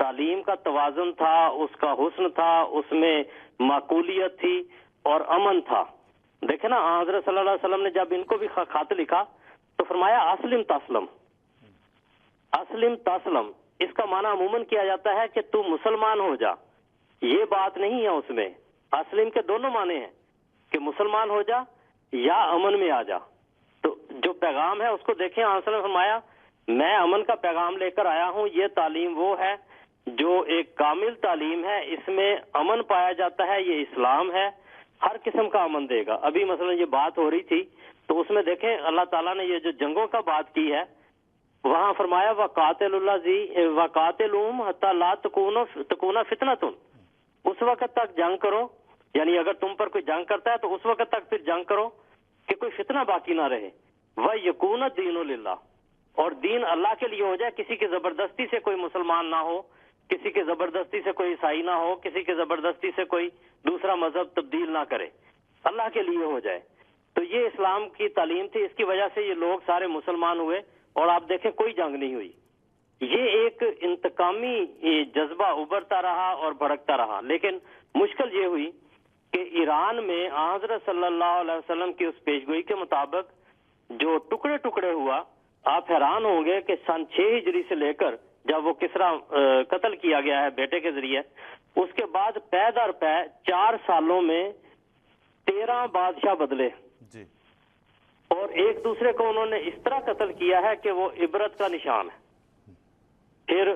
تعلیم کا توازن تھا، اس کا حسن تھا، اس میں معقولیت تھی اور امن تھا. دیکھیں نا حضرت صلی اللہ علیہ وسلم نے جب ان کو بھی خط لکھا تو فرمایا اسلم تسلم. اسلم تسلم اس کا معنی عموماً کیا جاتا ہے کہ تو مسلمان ہو جا. یہ بات نہیں ہے اس میں. اسلم کے دونوں معنی ہیں کہ مسلمان ہو جا یا امن میں آ جا. تو جو پیغام ہے اس کو دیکھیں، آنسر نے فرمایا میں امن کا پیغام لے کر آیا ہوں. یہ تعلیم وہ ہے جو ایک کامل تعلیم ہے، اس میں امن پایا جاتا ہے. یہ اسلام ہے، ہر قسم کا امن دے گا. ابھی مثلا یہ بات ہو رہی تھی تو اس میں دیکھیں اللہ تعالیٰ نے یہ جو جنگوں کا بات کی ہے وہاں فرمایا وقاتل اللہ وقاتلہم حتی لا تکون فتنۃ. اس وقت تک جنگ کرو، یعنی اگر تم پر کوئی جنگ کرتا ہے تو اس وقت تک پھر جنگ کرو کہ کوئی فتنہ باقی نہ رہے. وَيَكُونَ الدِّينُ لِلَّهِ، اور دین اللہ کے لیے ہو جائے. کسی کی زبردستی سے کوئی مسلمان نہ ہو، کسی کی زبردستی سے کوئی عیسائی نہ ہو، کسی کی زبردستی سے کوئی دوسرا مذہب تبدیل نہ کرے، اللہ کے لیے ہو جائے. تو یہ اسلام کی تعلیم تھی. اس کی وجہ سے یہ لوگ سارے مسلمان ہوئے اور آپ دیکھیں کوئی جنگ نہیں ہوئی. یہ ایک انتقامی جذبہ ابھرتا رہا اور بھڑکتا رہا. لیکن مشکل یہ ہوئی کہ ایران میں حضرت صلی اللہ علیہ وسلم کی اس پیشگوئی کے مطابق جو ٹکڑے ٹکڑے ہوا، آپ حیران ہوں گے کہ سن 6 ہجری سے لے کر جب وہ کسرا قتل کیا گیا ہے بیٹے کے ذریعے، اس کے بعد پے در پے 4 سالوں میں 13 بادشاہ بدلے جی. اور ایک دوسرے کو انہوں نے اس طرح قتل کیا ہے کہ وہ عبرت کا نشان ہے. پھر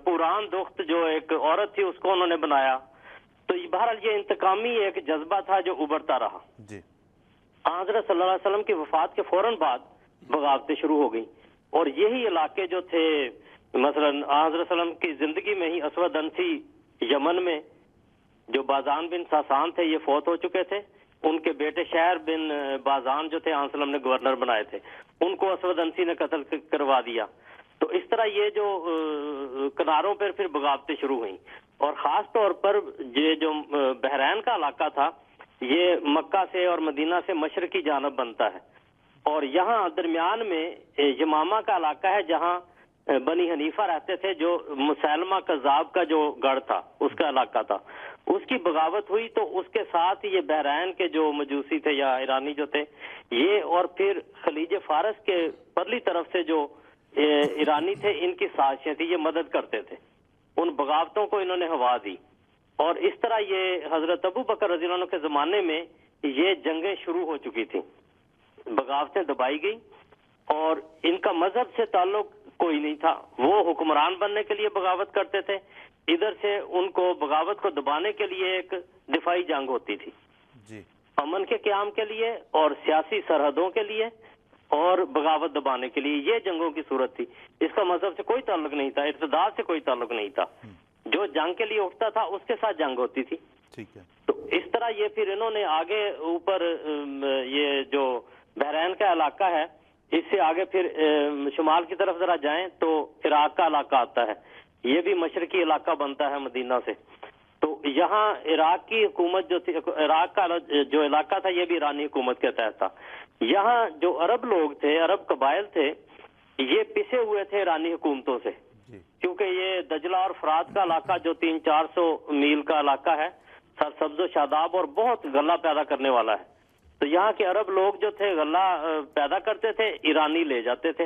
پوران دخت جو ایک عورت تھی اس کو انہوں نے بنایا. تو بہرحال یہ انتقامی ایک جذبہ تھا جو ابھرتا رہا. جی. حضرت صلی اللہ علیہ وسلم کی وفات کے فوراً بعد بغاوتیں شروع ہو گئیں اور یہی علاقے جو تھے مثلا حضرت صلی اللہ علیہ وسلم کی زندگی میں ہی اسود انسی یمن میں جو بازان بن ساسان تھے یہ فوت ہو چکے تھے. ان کے بیٹے شہر بن بازان جو تھے حضرت صلی اللہ علیہ وسلم نے گورنر بنائے تھے، ان کو اسود انسی نے قتل کروا دیا. تو اس طرح یہ جو کناروں پر پھر بغاوتیں شروع ہوئیں اور خاص طور پر یہ جو بحرین کا علاقہ تھا یہ مکہ سے اور مدینہ سے مشرقی جانب بنتا ہے اور یہاں درمیان میں یمامہ کا علاقہ ہے جہاں بنی حنیفہ رہتے تھے، جو مسلمہ کذاب کا جو گڑھ تھا اس کا علاقہ تھا. اس کی بغاوت ہوئی تو اس کے ساتھ یہ بحرین کے جو مجوسی تھے یا ایرانی جو تھے یہ، اور پھر خلیج فارس کے پرلی طرف سے جو ایرانی تھے ان کی سازشیں تھیں، یہ مدد کرتے تھے. ان بغاوتوں کو انہوں نے ہوا دی اور اس طرح یہ حضرت ابو بکر رضی اللہ عنہ کے زمانے میں یہ جنگیں شروع ہو چکی تھیں. بغاوتیں دبائی گئی اور ان کا مذہب سے تعلق کوئی نہیں تھا. وہ حکمران بننے کے لیے بغاوت کرتے تھے، ادھر سے ان کو بغاوت کو دبانے کے لیے ایک دفاعی جنگ ہوتی تھی جی. امن کے قیام کے لیے اور سیاسی سرحدوں کے لیے اور بغاوت دبانے کے لیے. یہ جنگوں کی صورت تھی. اس کا مذہب سے کوئی تعلق نہیں تھا، ارتداد سے کوئی تعلق نہیں تھا. جو جنگ کے لیے اٹھتا تھا اس کے ساتھ جنگ ہوتی تھی. ٹھیک ہے. تو اس طرح یہ پھر انہوں نے آگے اوپر یہ جو بحرین کا علاقہ ہے اس سے آگے پھر شمال کی طرف ذرا جائیں تو عراق کا علاقہ آتا ہے. یہ بھی مشرقی علاقہ بنتا ہے مدینہ سے. تو یہاں عراق کی حکومت جو تھی، عراق کا جو علاقہ تھا یہ بھی ایرانی حکومت کے تحت تھا. یہاں جو عرب لوگ تھے، عرب قبائل تھے، یہ پسے ہوئے تھے ایرانی حکومتوں سے کیونکہ یہ دجلہ اور فرات کا علاقہ جو 300-400 میل کا علاقہ ہے سرسبز و شاداب اور بہت غلہ پیدا کرنے والا ہے. تو یہاں کے عرب لوگ جو تھے غلہ پیدا کرتے تھے، ایرانی لے جاتے تھے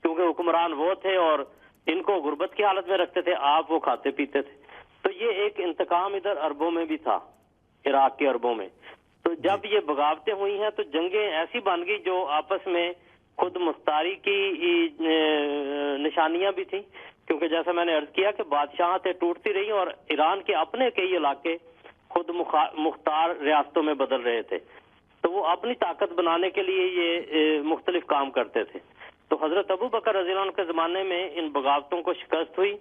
کیونکہ حکمران وہ تھے اور ان کو غربت کی حالت میں رکھتے تھے، آپ وہ کھاتے پیتے تھے. تو یہ ایک انتقام ادھر عربوں میں بھی تھا، عراق کے عربوں میں. تو جب یہ بغاوتیں ہوئی ہیں تو جنگیں ایسی بن گئی جو آپس میں خود مختاری کی نشانیاں بھی تھیں کیونکہ جیسا میں نے عرض کیا کہ بادشاہتیں ٹوٹتی رہی اور ایران کے اپنے کئی علاقے خود مختار ریاستوں میں بدل رہے تھے. تو وہ اپنی طاقت بنانے کے لیے یہ مختلف کام کرتے تھے. تو حضرت ابو بکر رضی اللہ عنہ کے زمانے میں ان بغاوتوں کو شکست ہوئی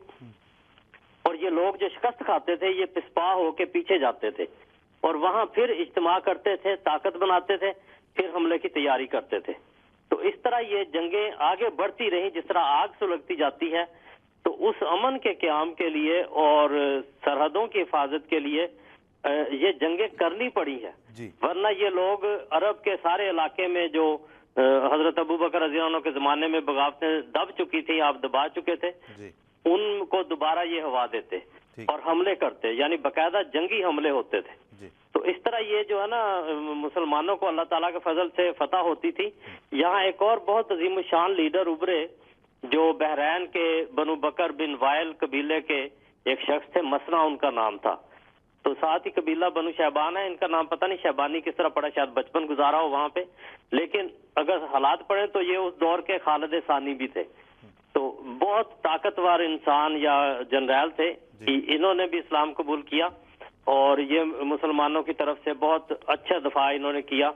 اور یہ لوگ جو شکست کھاتے تھے یہ پسپا ہو کے پیچھے جاتے تھے اور وہاں پھر اجتماع کرتے تھے، طاقت بناتے تھے، پھر حملے کی تیاری کرتے تھے. تو اس طرح یہ جنگیں آگے بڑھتی رہیں جس طرح آگ سلگتی جاتی ہے. تو اس امن کے قیام کے لیے اور سرحدوں کی حفاظت کے لیے یہ جنگیں کرنی پڑی ہے. ورنہ یہ لوگ عرب کے سارے علاقے میں جو حضرت ابو بکر رضی اللہ عنہ کے زمانے میں بغاوتیں دب چکی تھی، آپ دبا چکے تھے. ان کو دوبارہ یہ ہوا دیتے اور حملے کرتے، یعنی باقاعدہ جنگی حملے ہوتے تھے. تو اس طرح یہ جو ہے نا مسلمانوں کو اللہ تعالیٰ کے فضل سے فتح ہوتی تھی. یہاں ایک اور بہت عظیم الشان لیڈر ابھرے جو بحرین کے بنو بکر بن وائل قبیلے کے ایک شخص تھے، مسنا ان کا نام تھا. تو ساتھ ہی قبیلہ بنو شیبان ہے، ان کا نام پتہ نہیں شیبانی کس طرح پڑا، شاید بچپن گزارا ہو وہاں پہ، لیکن اگر حالات پڑھیں تو یہ اس دور کے خالد ثانی بھی تھے. تو بہت طاقتور انسان یا جنرل تھے. انہوں نے بھی اسلام قبول کیا اور یہ مسلمانوں کی طرف سے بہت اچھا دفاع انہوں نے کیا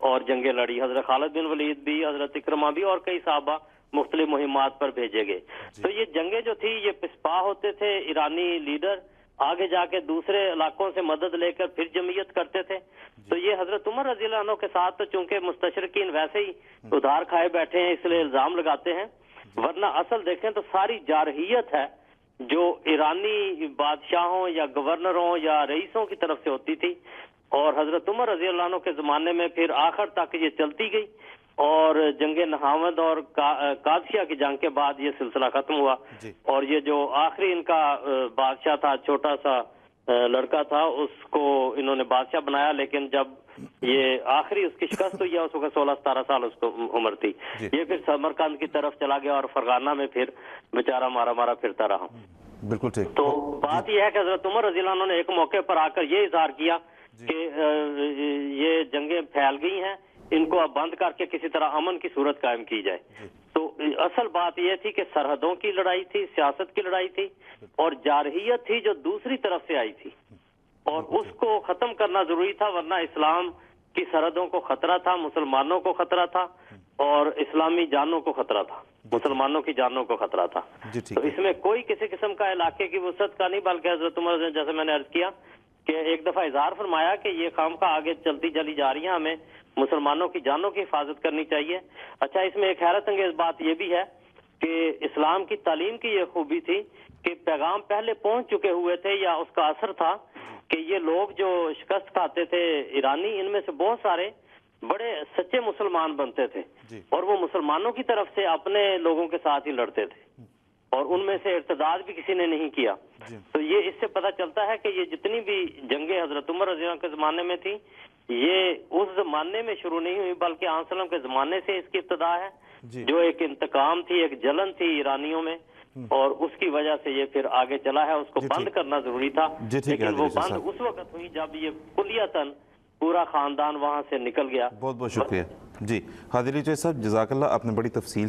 اور جنگیں لڑی. حضرت خالد بن ولید بھی، حضرت اکرمہ بھی اور کئی صحابہ مختلف مہمات پر بھیجے گئے. تو یہ جنگیں جو تھی یہ پسپا ہوتے تھے ایرانی لیڈر، آگے جا کے دوسرے علاقوں سے مدد لے کر پھر جمعیت کرتے تھے. تو یہ حضرت عمر رضی اللہ عنہ کے ساتھ تو چونکہ مستشرقین ویسے ہی ادھار کھائے بیٹھے ہیں اس لیے الزام لگاتے ہیں، ورنہ اصل دیکھیں تو ساری جارحیت ہے جو ایرانی بادشاہوں یا گورنروں یا رئیسوں کی طرف سے ہوتی تھی، اور حضرت عمر رضی اللہ عنہ کے زمانے میں پھر آخر تک یہ چلتی گئی اور جنگ نہاوند اور قادسیہ کی جنگ کے بعد یہ سلسلہ ختم ہوا. اور یہ جو آخری ان کا بادشاہ تھا، چھوٹا سا لڑکا تھا، اس کو انہوں نے بادشاہ بنایا، لیکن جب یہ آخری اس کی شکست ہوئی ہے اس وقت 16-17 سال اس کو عمر تھی. یہ پھر سمرقند کی طرف چلا گیا اور فرغانہ میں پھر بیچارہ مارا مارا پھرتا رہا. بالکل ٹھیک. تو بات یہ ہے کہ حضرت عمر رضی اللہ عنہ نے ایک موقع پر آ کر یہ اظہار کیا کہ یہ جنگیں پھیل گئی ہیں، ان کو اب بند کر کے کسی طرح امن کی صورت قائم کی جائے. تو اصل بات یہ تھی کہ سرحدوں کی لڑائی تھی، سیاست کی لڑائی تھی اور جارحیت تھی جو دوسری طرف سے آئی تھی، اور اس کو ختم کرنا ضروری تھا، ورنہ اسلام کی سرحدوں کو خطرہ تھا، مسلمانوں کو خطرہ تھا اور اسلامی جانوں کو خطرہ تھا، مسلمانوں کی جانوں کو خطرہ تھا. تو اس میں کوئی کسی قسم کا علاقے کی وسعت کا نہیں، بلکہ حضرت عمر نے جیسے میں نے عرض کیا کہ ایک دفعہ اظہار فرمایا کہ یہ خامخواہ آگے چلتی چلی جا رہی ہیں، ہمیں مسلمانوں کی جانوں کی حفاظت کرنی چاہیے. اچھا، اس میں ایک حیرت انگیز بات یہ بھی ہے کہ اسلام کی تعلیم کی یہ خوبی تھی کہ پیغام پہلے پہنچ چکے ہوئے تھے، یا اس کا اثر تھا کہ یہ لوگ جو شکست کھاتے تھے ایرانی، ان میں سے بہت سارے بڑے سچے مسلمان بنتے تھے اور وہ مسلمانوں کی طرف سے اپنے لوگوں کے ساتھ ہی لڑتے تھے اور ان میں سے ارتداد بھی کسی نے نہیں کیا. تو یہ اس سے پتہ چلتا ہے کہ یہ جتنی بھی جنگیں حضرت عمر رضی اللہ عنہ کے زمانے میں تھی یہ اس زمانے میں شروع نہیں ہوئی، بلکہ آن وسلم کے زمانے سے اس کی ابتدا ہے، جو ایک انتقام تھی، ایک جلن تھی ایرانیوں میں، اور اس کی وجہ سے یہ پھر آگے چلا ہے. اس کو بند کرنا ضروری تھا، لیکن وہ بند اس وقت ہوئی جب یہ کلیتاً پورا خاندان وہاں سے نکل گیا. بہت بہت شکریہ. جی حاضر صاحب، جزاک اللہ، آپ نے بڑی تفصیل سے